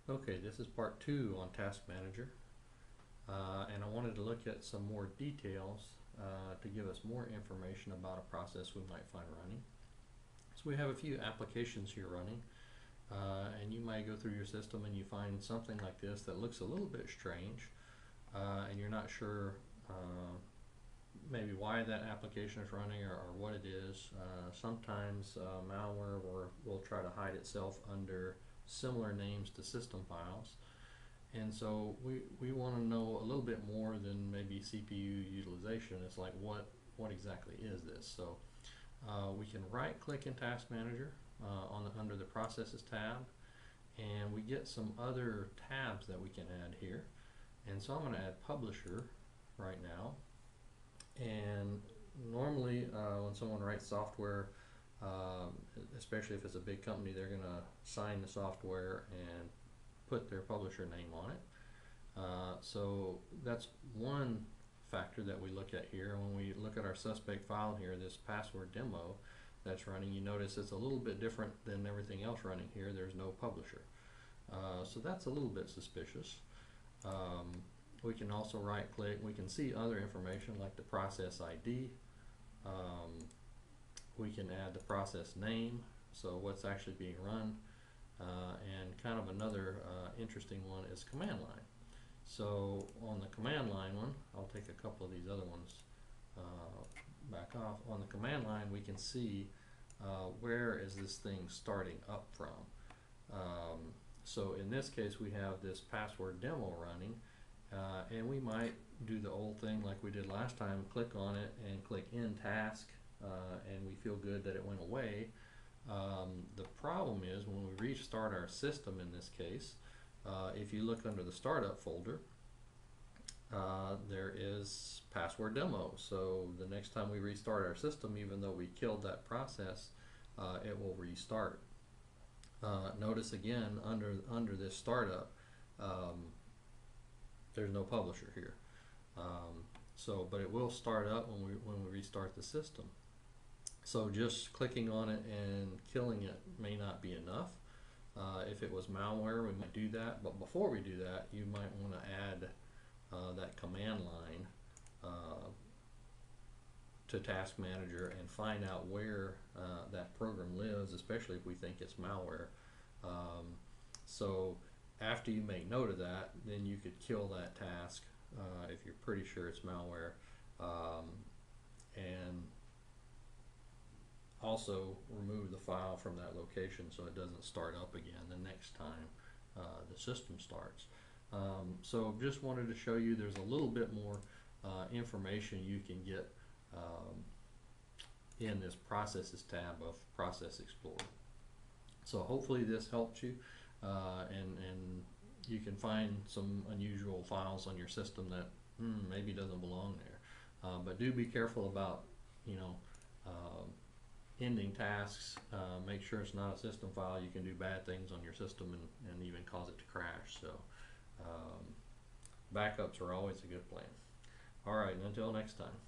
Okay, this is part 2 on Task Manager, and I wanted to look at some more details to give us more information about a process we might find running. So we have a few applications here running, and you might go through your system and you find something like this that looks a little bit strange, and you're not sure maybe why that application is running or what it is. Sometimes malware will try to hide itself under similar names to system files. And so we want to know a little bit more than maybe CPU utilization. It's like what exactly is this? So we can right click in Task Manager under the Processes tab, and we get some other tabs that we can add here. And so I'm going to add Publisher right now. And normally when someone writes software, especially if it's a big company, they're going to sign the software and put their publisher name on it. So that's one factor that we look at here. When we look at our suspect file here, this password demo that's running, you notice it's a little bit different than everything else running here. There's no publisher. So that's a little bit suspicious. We can also right click. We can see other information like the process ID. We can add the process name, so what's actually being run. And kind of another interesting one is command line. So on the command line one, I'll take a couple of these other ones back off. On the command line we can see where is this thing starting up from. So in this case we have this password demo running, and we might do the old thing like we did last time, click on it and click in task, and we feel good that it went away. The problem is when we restart our system in this case, if you look under the startup folder, there is password demo. So the next time we restart our system, even though we killed that process, it will restart. Notice again under this startup, there's no publisher here. But it will start up when we restart the system. So just clicking on it and killing it may not be enough. If it was malware, we might do that, but before we do that, you might want to add that command line to Task Manager and find out where that program lives, especially if we think it's malware. So after you make note of that, then you could kill that task if you're pretty sure it's malware, and also remove the file from that location so it doesn't start up again the next time the system starts. So just wanted to show you there's a little bit more information you can get in this Processes tab of Process Explorer. So hopefully this helps you, and you can find some unusual files on your system that maybe doesn't belong there. But do be careful about, ending tasks. Make sure it's not a system file. You can do bad things on your system and even cause it to crash. So backups are always a good plan. Alright, and until next time.